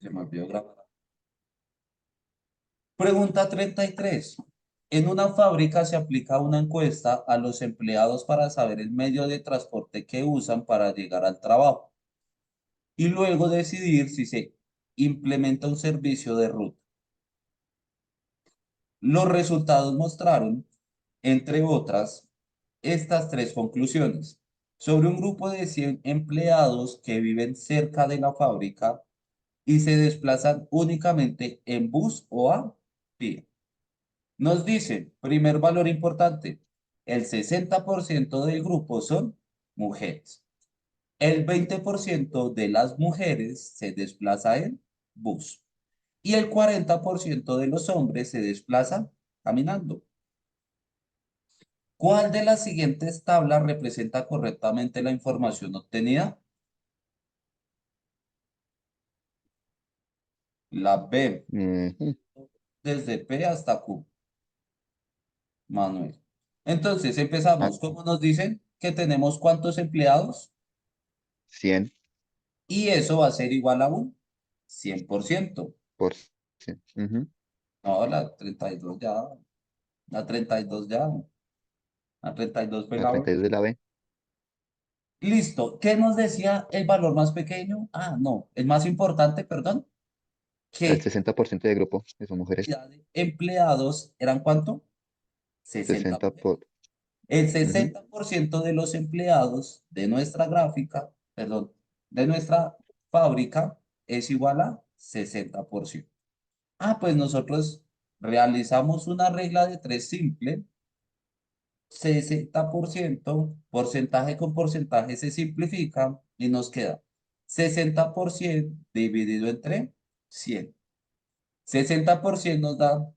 Se me olvidó grabar. Pregunta 33. En una fábrica se aplica una encuesta a los empleados para saber el medio de transporte que usan para llegar al trabajo y luego decidir si se implementa un servicio de ruta. Los resultados mostraron, entre otras, estas tres conclusiones. Sobre un grupo de 100 empleados que viven cerca de la fábrica y se desplazan únicamente en bus o a pie. Nos dice, primer valor importante, el 60% del grupo son mujeres. El 20% de las mujeres se desplaza en bus y el 40% de los hombres se desplaza caminando. ¿Cuál de las siguientes tablas representa correctamente la información obtenida? La B, Ujú. desde P hasta Q, Manuel. Entonces, Ah, empezamos. ¿Cómo nos dicen que tenemos cuántos empleados? 100 Y eso va a ser igual a un 100%. por 100. Ujú. No, la 32 ya, la 32 ya, la 32 fue La la B. 32 de la B. Listo. ¿Qué nos decía el valor más pequeño? Ah, no, el más importante, perdón, El que 60% de grupo que son mujeres. cantidad de empleados eran ¿cuánto? 60 60 mujeres. por... El Ujú. 60% de los empleados de nuestra gráfica, perdón, de nuestra fábrica es igual a 60%. Ah, pues nosotros realizamos una regla de tres simple. 60%, porcentaje con porcentaje se simplifica y nos queda 60% dividido entre 100. 60% nos da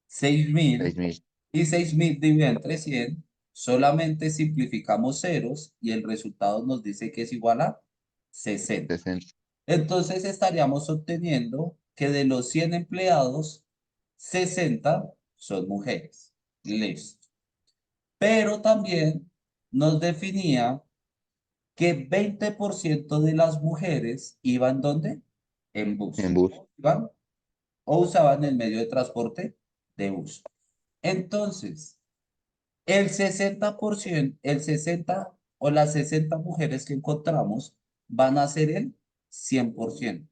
6.000 6.000. y 6.000 dividido entre 100. Solamente simplificamos ceros y el resultado nos dice que es igual a 60. 60. Entonces estaríamos obteniendo que de los 100 empleados, 60 son mujeres. Listo. Pero también nos definía que 20% de las mujeres iban ¿dónde? En En bus. bus. Iban o usaban el medio de transporte de bus. Entonces, el 60%, el 60 o las 60 mujeres que encontramos van a ser el 100%.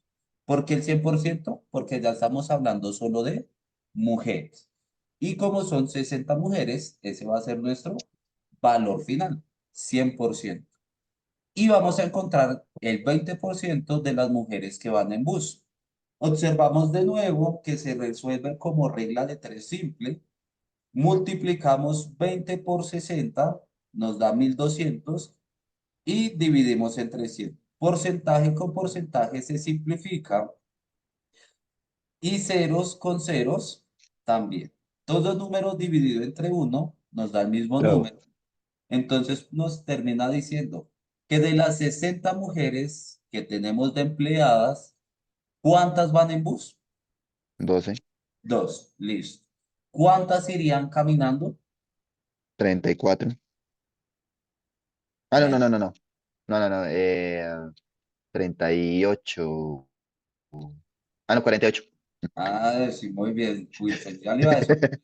¿Por qué el 100%? Porque ya estamos hablando solo de mujeres. Y como son 60 mujeres, ese va a ser nuestro valor final, 100%. Y vamos a encontrar el 20% de las mujeres que van en bus. Observamos de nuevo que se resuelve como regla de tres simple. Multiplicamos 20 por 60, nos da 1.200 y dividimos entre 100. Porcentaje con porcentaje se simplifica y ceros con ceros también. Todos números dividido entre uno nos da el mismo Bravo. número. Entonces nos termina diciendo que de las 60 mujeres que tenemos de empleadas, ¿cuántas van en bus? 12. Dos, listo. ¿Cuántas irían caminando? 34. Ah, no, no, Eh, no, no, no. No, no, no. 38. Ah, no, 48. Ah, sí, muy bien. Uy, pues ya le iba a decir,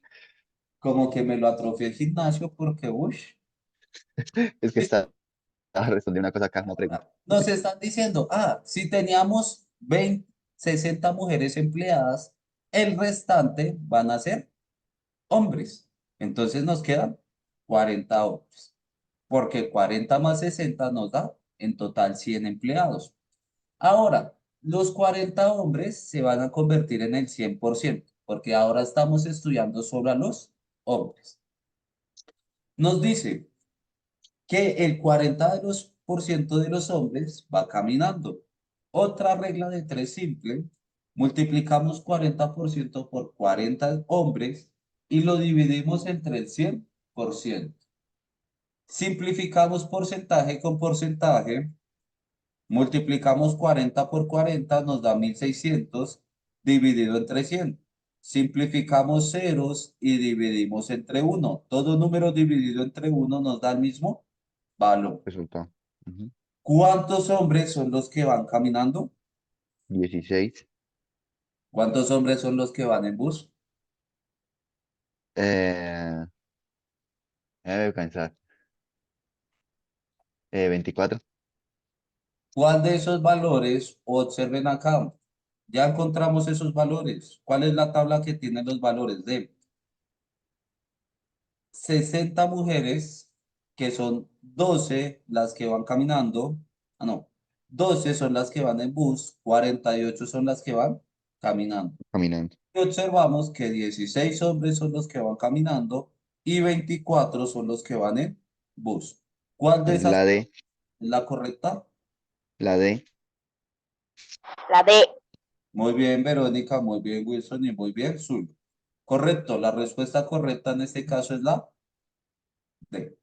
como que me lo atrofié el gimnasio porque, uy, Es que estaba respondiendo una cosa acá, una pregunta. nos están diciendo, si teníamos 20, 60 mujeres empleadas, el restante van a ser hombres. Entonces nos quedan 40 hombres, porque 40 más 60 nos da en total 100 empleados. Ahora, los 40 hombres se van a convertir en el 100%, porque ahora estamos estudiando sobre los hombres. Nos dice que el 40 de los por ciento de los hombres va caminando. Otra regla de tres simple, multiplicamos 40% por 40 hombres y lo dividimos entre el 100%. Simplificamos porcentaje con porcentaje, multiplicamos 40 por 40, nos da 1.600 dividido entre 100. Simplificamos ceros y dividimos entre uno. Todo número dividido entre uno nos da el mismo valor. Resultado. Ujú. ¿Cuántos hombres son los que van caminando? 16. ¿Cuántos hombres son los que van en bus? Eh, Debe pensar. 24. ¿Cuál de esos valores, observen acá, ya encontramos esos valores? ¿Cuál es la tabla que tiene los valores de 60 mujeres, que son 12 las que van caminando? Ah, no, 12 son las que van en bus, 48 son las que van caminando. Caminando. Y observamos que 16 hombres son los que van caminando y 24 son los que van en bus. ¿Cuál de Es esas la es D. la correcta? La D. La D. Muy bien, Verónica, muy bien, Wilson, y muy bien, Zul. Correcto, la respuesta correcta en este caso es la D.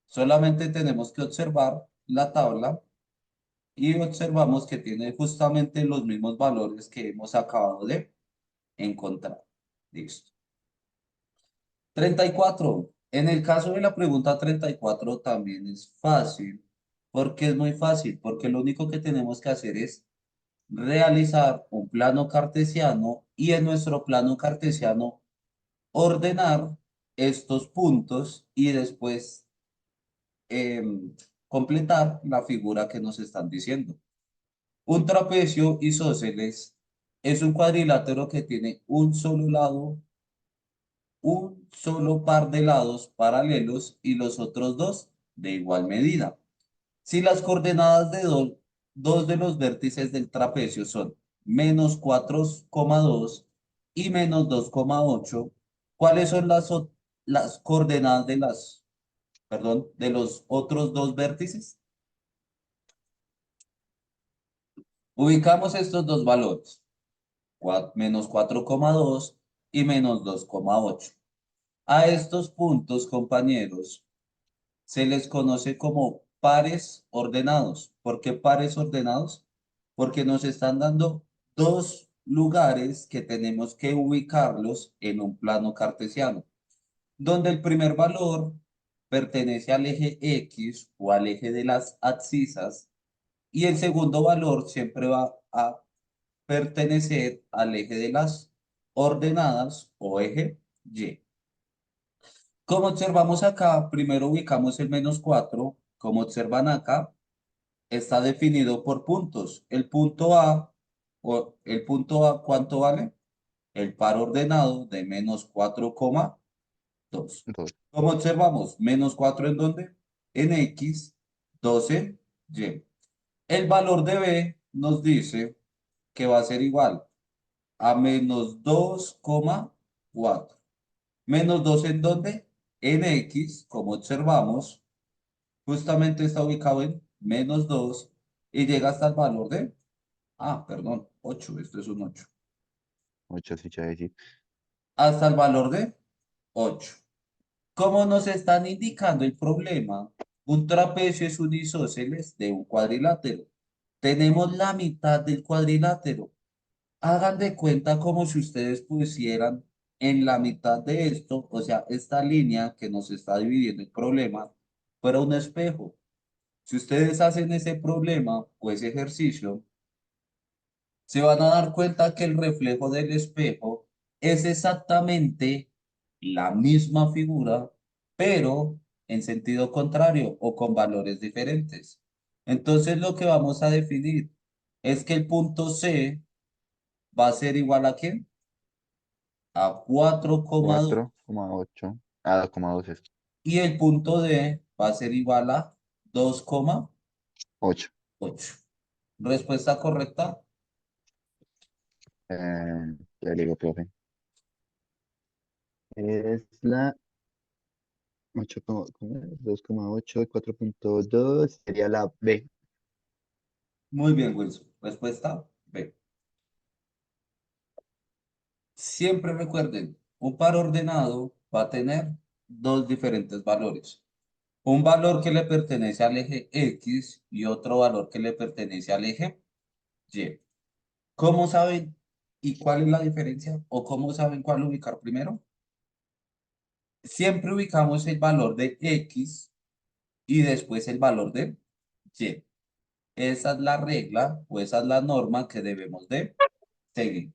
Solamente tenemos que observar la tabla y observamos que tiene justamente los mismos valores que hemos acabado de encontrar. Listo. 34. En el caso de la pregunta 34 también es fácil. ¿Por qué es muy fácil? Porque lo único que tenemos que hacer es realizar un plano cartesiano y en nuestro plano cartesiano ordenar estos puntos y después completar la figura que nos están diciendo. Un trapecio isósceles es un cuadrilátero que tiene un solo lado, un solo par de lados paralelos y los otros dos de igual medida. Si las coordenadas de dos de los vértices del trapecio son -4,2 y -2,8, ¿cuáles son las coordenadas de los otros dos vértices? Ubicamos estos dos valores, -4,2 y -2,8. A estos puntos, compañeros, se les conoce como pares ordenados. ¿Por qué pares ordenados? Porque nos están dando dos lugares que tenemos que ubicarlos en un plano cartesiano, donde el primer valor pertenece al eje X o al eje de las abscisas y el segundo valor siempre va a pertenecer al eje de las ordenadas o eje Y. Como observamos acá, primero ubicamos el -4. Como observan acá, está definido por puntos. El punto A, ¿cuánto vale? El par ordenado de -4,2. 2. Como observamos, -4 ¿en dónde? En X, 12, Y. El valor de B nos dice que va a ser igual a -2,4. -2 ¿en dónde? En X, como observamos, justamente está ubicado en -2 y llega hasta el valor de, perdón, 8. Esto es un 8. 8 sí, ya decir. Hasta el valor de 8. Como nos están indicando el problema, un trapecio es un isósceles de un cuadrilátero. Tenemos la mitad del cuadrilátero. Hagan de cuenta como si ustedes pusieran en la mitad de esto, o sea, esta línea que nos está dividiendo el problema, fuera un espejo. Si ustedes hacen ese problema o ese ejercicio, se van a dar cuenta que el reflejo del espejo es exactamente la misma figura, pero en sentido contrario o con valores diferentes. Entonces lo que vamos a definir es que el punto C va a ser igual ¿a quién? A 4,2 4,8. Ah, 2,2 es y el punto D va a ser igual a 2,8. 8. Respuesta correcta. Ya le digo, profe. Es la 8, ¿cómo es? 2,8 y 4,2 sería la B. Muy bien, Wilson. Respuesta B. Siempre recuerden, un par ordenado va a tener dos diferentes valores. Un valor que le pertenece al eje X y otro valor que le pertenece al eje Y. ¿Cómo saben y cuál es la diferencia? ¿O cómo saben cuál ubicar primero? Siempre ubicamos el valor de X y después el valor de Y. Esa es la regla o esa es la norma que debemos de seguir.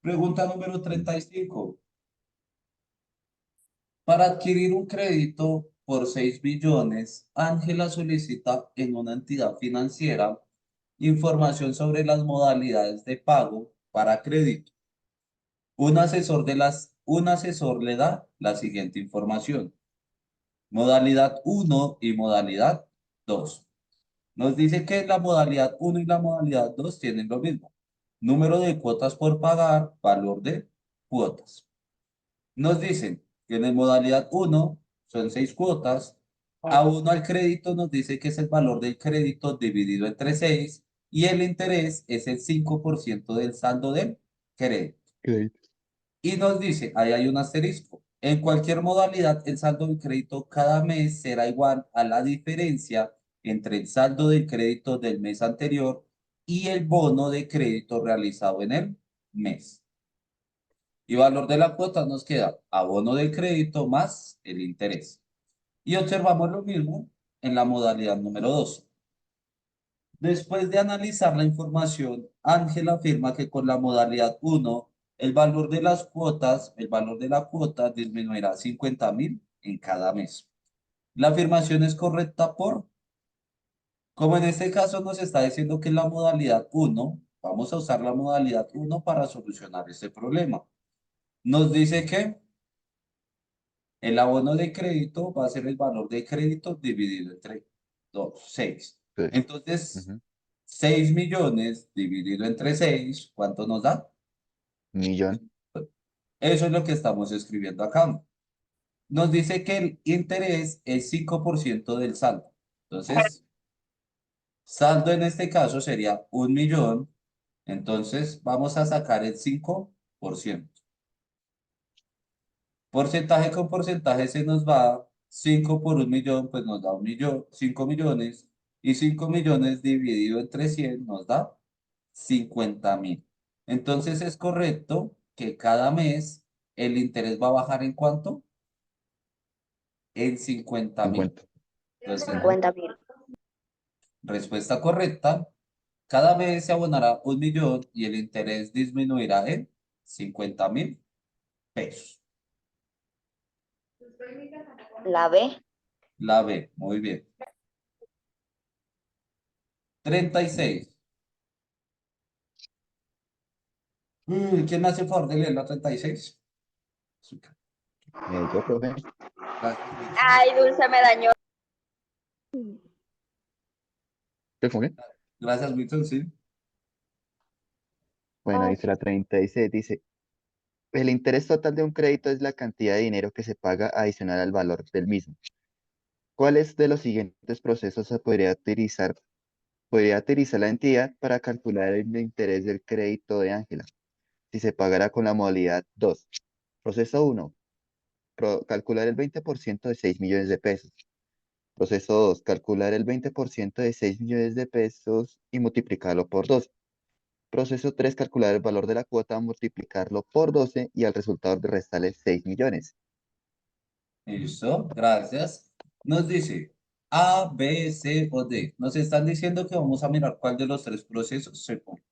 Pregunta número 35. Para adquirir un crédito por 6 millones, Ángela solicita en una entidad financiera información sobre las modalidades de pago para crédito. Un asesor le da la siguiente información. Modalidad 1 y modalidad 2. Nos dice que la modalidad 1 y la modalidad 2 tienen lo mismo. Número de cuotas por pagar, valor de cuotas. Nos dicen que en la modalidad 1 son 6 cuotas. A uno al crédito nos dice que es el valor del crédito dividido entre 6 y el interés es el 5% del saldo del crédito. Crédito. Y nos dice, ahí hay un asterisco. En cualquier modalidad, el saldo del crédito cada mes será igual a la diferencia entre el saldo del crédito del mes anterior y el bono de crédito realizado en el mes. Y valor de la cuota nos queda abono del crédito más el interés. Y observamos lo mismo en la modalidad número 2. Después de analizar la información, Ángela afirma que con la modalidad 1, el valor de las cuotas, el valor de la cuota disminuirá 50.000 en cada mes. La afirmación es correcta como en este caso nos está diciendo que en la modalidad 1, vamos a usar la modalidad 1 para solucionar este problema. Nos dice que el abono de crédito va a ser el valor de crédito dividido entre 6. Pues, Entonces, ujú. 6 millones dividido entre 6, ¿cuánto nos da? Millón. Eso es lo que estamos escribiendo acá. Nos dice que el interés es 5% del saldo. Entonces, saldo en este caso sería 1 millón. Entonces, vamos a sacar el 5%. Porcentaje con porcentaje se nos va 5 por 1 millón, pues nos da 1 millón, 5 millones. Y 5 millones dividido entre 100 nos da 50.000. Entonces es correcto que cada mes el interés va a bajar ¿en cuánto? En 50.000. 50. Entonces, 50.000. respuesta correcta. Cada mes se abonará 1 millón y el interés disminuirá en 50.000 pesos. La B. La B, muy bien. 36. ¿Quién me hace el favor de leer la 36? Yo, profe. Gracias, Wilson. Ay, Dulce me dañó. ¿Qué fue? Gracias, Wilson, sí. Bueno, dice la 36, dice, el interés total de un crédito es la cantidad de dinero que se paga adicional al valor del mismo. ¿Cuáles de los siguientes procesos se podría utilizar? Podría utilizar la entidad para calcular el interés del crédito de Ángela, si se pagara con la modalidad 2. Proceso 1, calcular el 20% de 6 millones de pesos. Proceso 2, calcular el 20% de 6 millones de pesos y multiplicarlo por 12. Proceso 3, calcular el valor de la cuota, multiplicarlo por 12 y al resultado de restarle 6 millones. Listo, gracias. Nos dice A, B, C o D. Nos están diciendo que vamos a mirar cuál de los tres procesos se pone.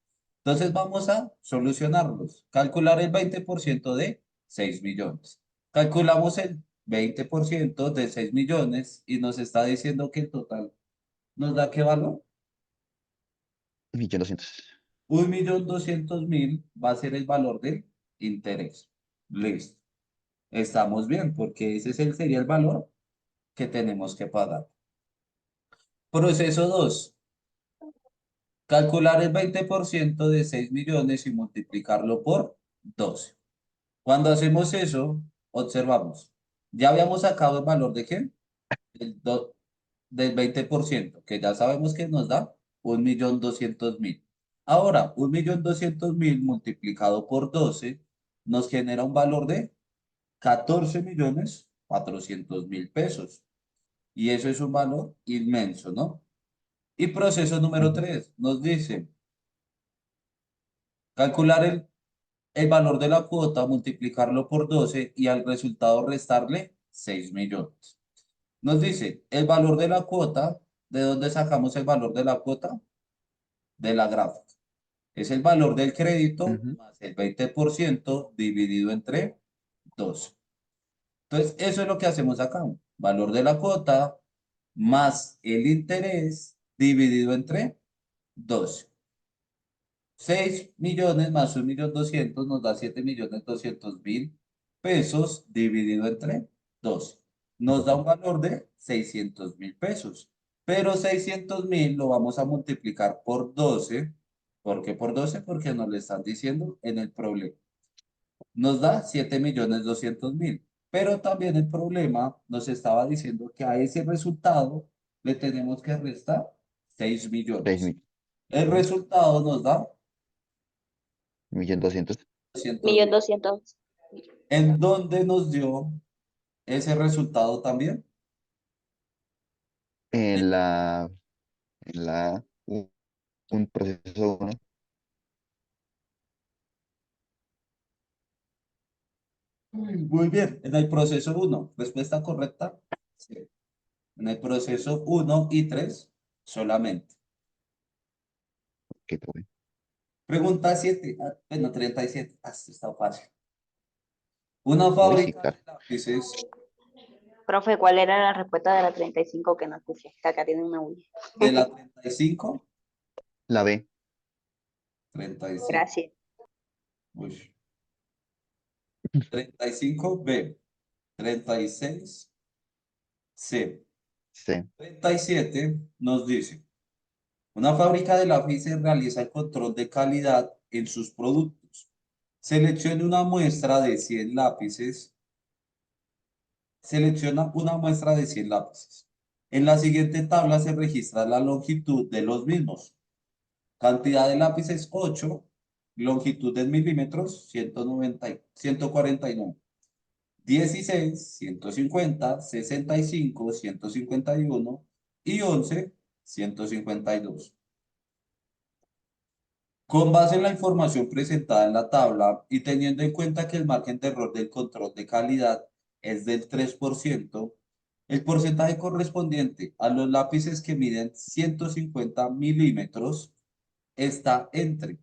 Entonces vamos a solucionarlos. Calcular el 20% de 6 millones. Calculamos el 20% de 6 millones y nos está diciendo que el total nos da ¿qué valor? 1.200.000. 1.200.000 va a ser el valor del interés. Listo. Estamos bien porque sería el valor que tenemos que pagar. Proceso 2. Calcular el 20% de 6 millones y multiplicarlo por 12. Cuando hacemos eso, observamos. Ya habíamos sacado el valor de qué? Del, del 20%, que ya sabemos que nos da 1.200.000. Ahora, 1.200.000 multiplicado por 12 nos genera un valor de 14.400.000 pesos. Y eso es un valor inmenso, ¿no? Y proceso número Ujú. 3 nos dice calcular el valor de la cuota, multiplicarlo por 12 y al resultado restarle 6 millones. Nos dice el valor de la cuota ¿De dónde sacamos el valor de la cuota? De la gráfica. Es el valor del crédito Ujú. más el 20% dividido entre 12. Entonces, eso es lo que hacemos acá. Valor de la cuota más el interés dividido entre 12. 6 millones más 1.200.000 nos da 7.200.000 pesos dividido entre 12. Nos da un valor de 600.000 pesos. Pero 600.000 lo vamos a multiplicar por 12. ¿Por qué por 12? Porque nos lo están diciendo en el problema. Nos da 7.200.000. Pero también el problema nos estaba diciendo que a ese resultado le tenemos que restar 6 Seis millones. mil. El Ujú. resultado nos da 1.200.000. millón 200.000. doscientos. ¿En dónde nos dio ese resultado también? En la, un proceso uno. Muy bien, en el proceso uno. ¿Respuesta correcta? Sí. En el proceso uno y 3 solamente. Que tuve. Pregunta 7. Bueno, 37. Esto está fácil. Una Uy, sí, fábrica claro. de lápices. Profe, ¿cuál era la respuesta de la 35 que no escuché? Que acá tiene una bulla. De la 35. La B. 37. Gracias. Uy. 35 B. 36 C. C. 37 nos dice. Una fábrica de lápices realiza el control de calidad en sus productos. Seleccione una muestra de 100 lápices. Selecciona una muestra de 100 lápices. En la siguiente tabla se registra la longitud de los mismos. Cantidad de lápices 8, longitud en milímetros 149. 16, 150, 65, 151 y 11, 152. Con base en la información presentada en la tabla y teniendo en cuenta que el margen de error del control de calidad es del 3%, el porcentaje correspondiente a los lápices que miden 150 milímetros está entre.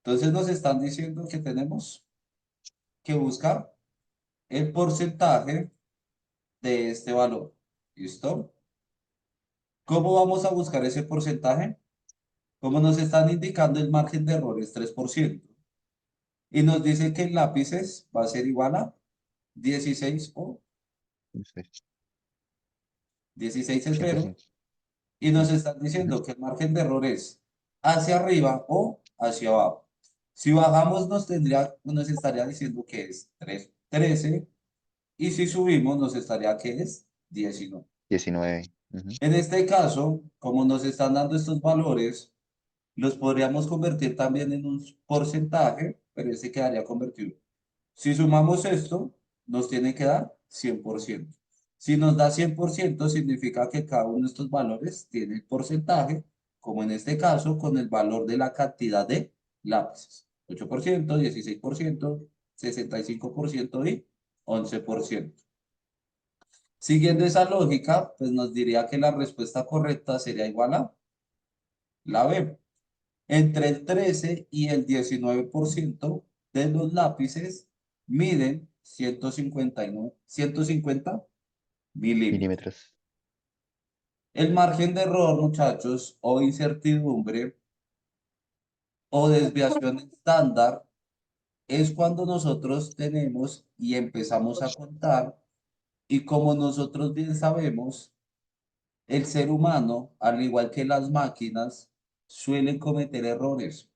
Entonces nos están diciendo que tenemos que buscar el porcentaje de este valor. ¿Listo? ¿Cómo vamos a buscar ese porcentaje? Como nos están indicando, el margen de error es 3%. Y nos dice que en lápices va a ser igual a 16 o No sé. 16 es 0. 105. Y nos Ujú. están Ujú. diciendo que el margen de error es hacia arriba o hacia abajo. Si bajamos nos estaría diciendo que es 13. Y si subimos nos estaría que es 19. 19. Ujú. En este caso, como nos están dando estos valores, los podríamos convertir también en un porcentaje, pero ese quedaría convertido. Si sumamos esto, nos tiene que dar 100%. Si nos da 100%, significa que cada uno de estos valores tiene el porcentaje, como en este caso, con el valor de la cantidad de lápices. 8%, 16%, 65% y 11%. Siguiendo esa lógica, pues nos diría que la respuesta correcta sería igual a la B. Entre el 13 y el 19% de los lápices miden 150 milímetros. Milímetros. El margen de error, muchachos, o incertidumbre o desviación estándar es cuando nosotros tenemos y empezamos a contar y como nosotros bien sabemos, el ser humano, al igual que las máquinas, suelen cometer errores.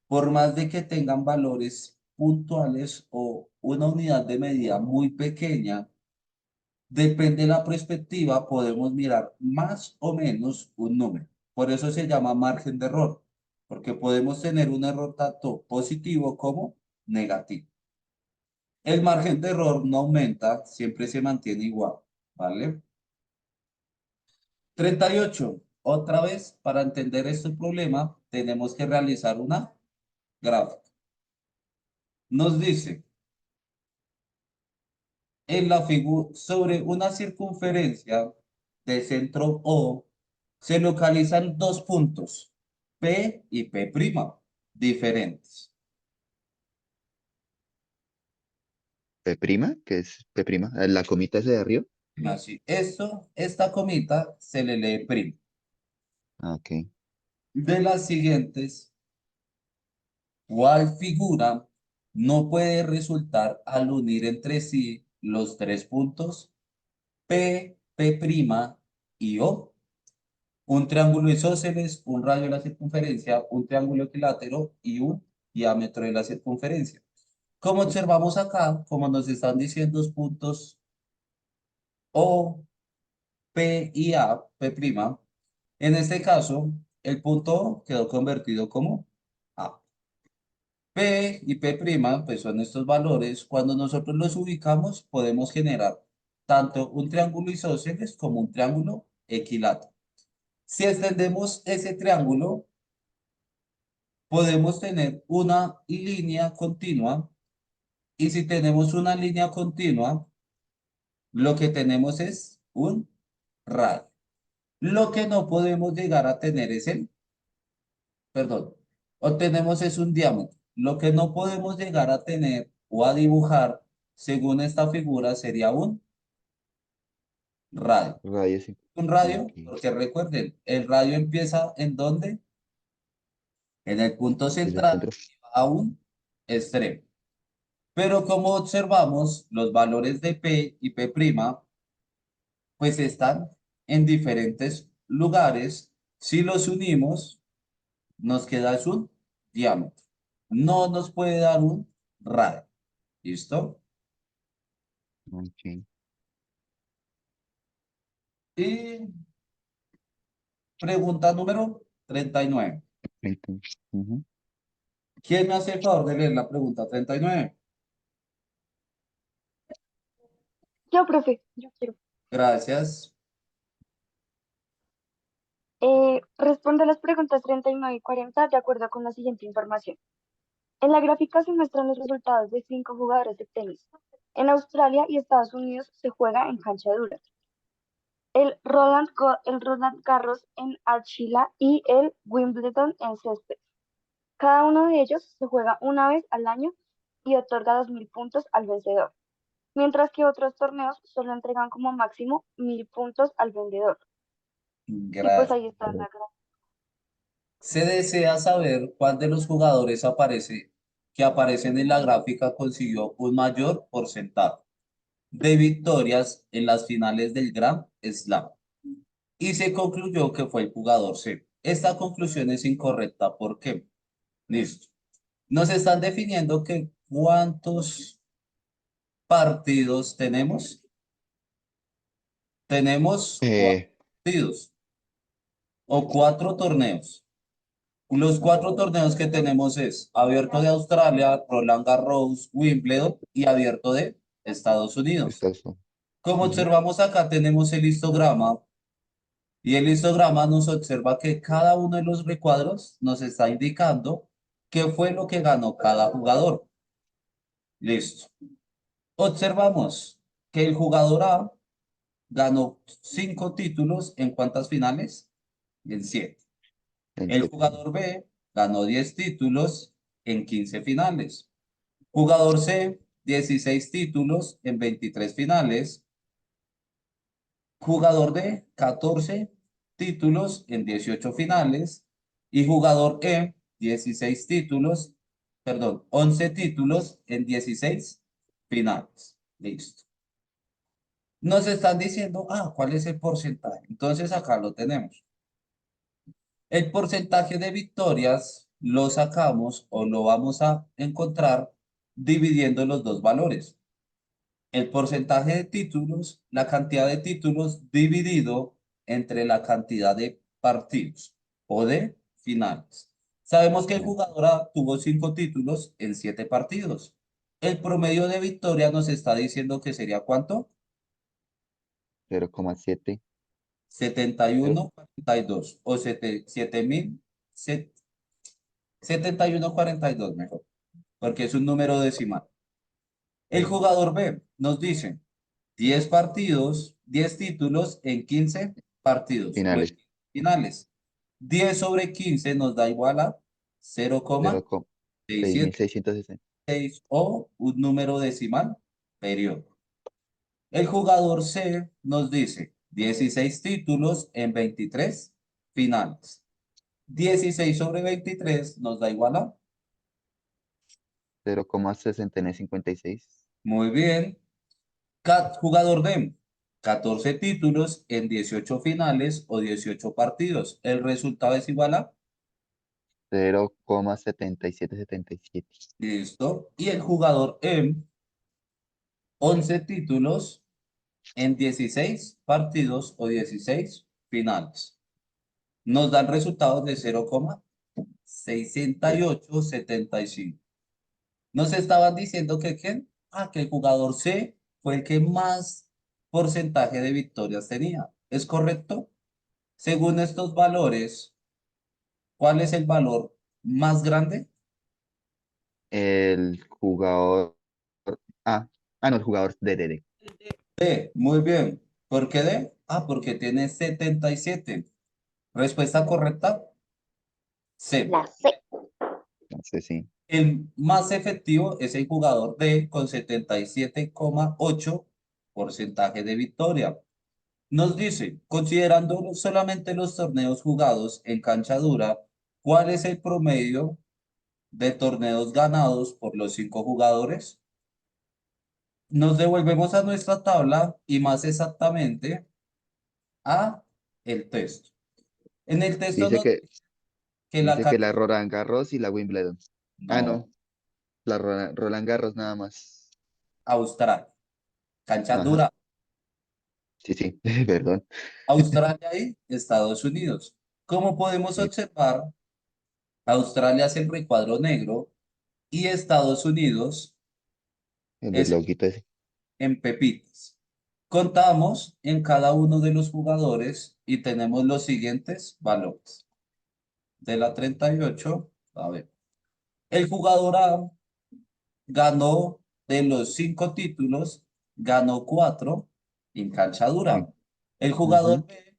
Por más de que tengan valores puntuales o una unidad de medida muy pequeña, depende de la perspectiva, podemos mirar más o menos un número. Por eso se llama margen de error, porque podemos tener un error tanto positivo como negativo. El margen de error no aumenta, siempre se mantiene igual, ¿vale? 38. Otra vez, para entender este problema, tenemos que realizar una gráfica. Nos dice en la figura sobre una circunferencia de centro O se localizan dos puntos, P y P', diferentes. P', ¿qué es P'? La comita esa de arriba. Así, esta comita se le lee prima. Ah, ok. De las siguientes, ¿cuál figura no puede resultar al unir entre sí los tres puntos P, P' y O? Un triángulo isósceles, un radio de la circunferencia, un triángulo equilátero y un diámetro de la circunferencia. Como observamos acá, como nos están diciendo los puntos O, P y A, P', en este caso, el punto O quedó convertido como A. P y P', pues son estos valores. Cuando nosotros los ubicamos, podemos generar tanto un triángulo isósceles como un triángulo equilátero. Si extendemos ese triángulo, podemos tener una línea continua y si tenemos una línea continua, lo que tenemos es un radio. Lo que no podemos llegar a tener es perdón, obtenemos es un diámetro. Lo que no podemos llegar a tener o a dibujar según esta figura sería un radio. Radio sí. Un radio, Ok. porque recuerden, el radio empieza ¿en dónde? En el punto Desde el central centro. y va a un extremo. Pero como observamos, los valores de P y P', pues están en diferentes lugares. Si los unimos, nos queda es un diámetro. No nos puede dar un radio. ¿Listo? Ok. Y pregunta número 39. Ujú. ¿Quién me hace el favor de leer la pregunta 39? Yo, profe, yo quiero. Gracias. Responde las preguntas 39 y 40 de acuerdo con la siguiente información. En la gráfica se muestran los resultados de 5 jugadores de tenis. En Australia y Estados Unidos se juega en cancha dura. El Roland Garros en arcilla y el Wimbledon en césped. Cada uno de ellos se juega una vez al año y otorga 2.000 puntos al vencedor, mientras que otros torneos solo entregan como máximo 1.000 puntos al vendedor. Y pues Gracias. ahí está la gráfica. Se desea saber cuál de los jugadores que aparecen en la gráfica consiguió un mayor porcentaje de victorias en las finales del Grand Slam. Y se concluyó que fue el jugador C. Esta conclusión es incorrecta. ¿Por qué? Listo. Nos están definiendo que cuántos partidos tenemos. Tenemos cuatro Eh, partidos o cuatro torneos. Los cuatro torneos que tenemos es Abierto de Australia, Roland Garros, Wimbledon y Abierto de Estados Unidos. Estas son. Como Ujú. observamos acá tenemos el histograma y el histograma nos observa que cada uno de los recuadros nos está indicando qué fue lo que ganó cada jugador. Listo. Observamos que el jugador A ganó 5 títulos en ¿cuántas finales? En 7. En El 7. jugador B ganó 10 títulos en 15 finales. Jugador C, 16 títulos en 23 finales. Jugador D, 14 títulos en 18 finales. Y jugador E, 16 títulos, perdón, 11 títulos en 16 finales. Listo. Nos están diciendo, ¿cuál es el porcentaje? Entonces acá lo tenemos. El porcentaje de victorias lo sacamos o lo vamos a encontrar dividiendo los dos valores. El porcentaje de títulos, la cantidad de títulos dividido entre la cantidad de partidos o de finales. Sabemos que el jugador A tuvo 5 títulos en 7 partidos. El promedio de victoria nos está diciendo que sería ¿cuánto? 0,7. 71,42 o 71,42 mejor, porque es un número decimal. El jugador B nos dice 10 partidos, 10 títulos en 15 partidos o en Finales. finales. 10 sobre 15 nos da igual a 0,606 0,6660. o un número decimal periódico. El jugador C nos dice 16 títulos en 23 finales. 16 sobre 23 nos da igual a, 0,6956. muy bien, jugador D, 14 títulos en 18 finales o 18 partidos. El resultado es igual a, 0,7777. listo. Y el jugador E, 11 títulos en 16 partidos o 16 finales. Nos dan resultados de 0,6875. Nos estaban diciendo que ¿quién? Que el jugador C fue el que más porcentaje de victorias tenía. ¿Es correcto? Según estos valores, ¿cuál es el valor más grande? El jugador A. No, el jugador D. D, muy bien. ¿Por qué D? Porque tiene 77. Respuesta correcta, C. La C. Entonces, sí. El más efectivo es el jugador D con 77,8 porcentaje de victoria. Nos dice, considerando solamente los torneos jugados en cancha dura, ¿cuál es el promedio de torneos ganados por los 5 jugadores? Nos devolvemos a nuestra tabla y más exactamente a el texto. En el texto Dice nos que, dice que la dice que cancha, la Roland Garros y la Wimbledon. no, No, la Roland Garros nada más. Australia, cancha Ajá. dura, Sí, sí, perdón. Australia y Estados Unidos. Como podemos Sí, observar, Australia es el recuadro negro y Estados Unidos el es loguito ese. en pepitas. Contamos en cada uno de los jugadores y tenemos los siguientes valores. De la 38, a ver, el jugador A ganó de los 5 títulos, ganó 4 en cancha Mm, dura. El jugador ujú. B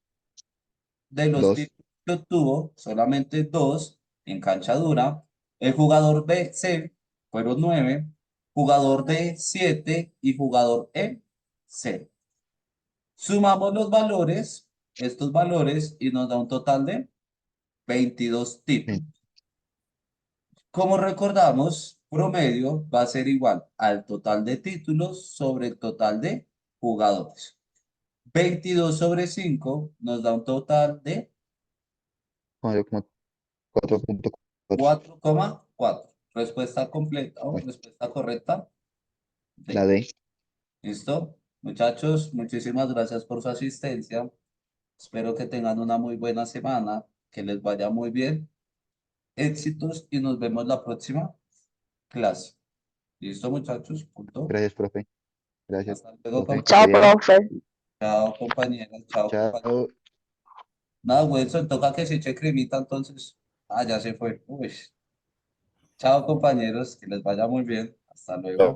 de los Dos. títulos que obtuvo, solamente 2 en cancha dura. El jugador B, C, fueron 9. Jugador D, 7 y jugador E, 0. Sumamos los valores, estos valores, y nos da un total de 22 títulos. Sí. Como recordamos, promedio va a ser igual al total de títulos sobre el total de jugadores. 22 sobre 5 nos da un total de Como 4,4. 4,4. Respuesta completa o Bueno, respuesta correcta. la D. D. ¿Listo? Muchachos, muchísimas gracias por su asistencia. Espero que tengan una muy buena semana, que les vaya muy bien. Éxitos y nos vemos la próxima clase. ¿Listo, muchachos? Punto. Gracias, profe. Gracias, Hasta luego, profe. Que Chao, esté compañeros. bien. profe. Chao, compañeras. Chao, compañeros. Chao. Nada, Wilson, toca que se eche cremita, entonces. Ya se fue. Uy. Chao, compañeros. Que les vaya muy bien. Hasta luego.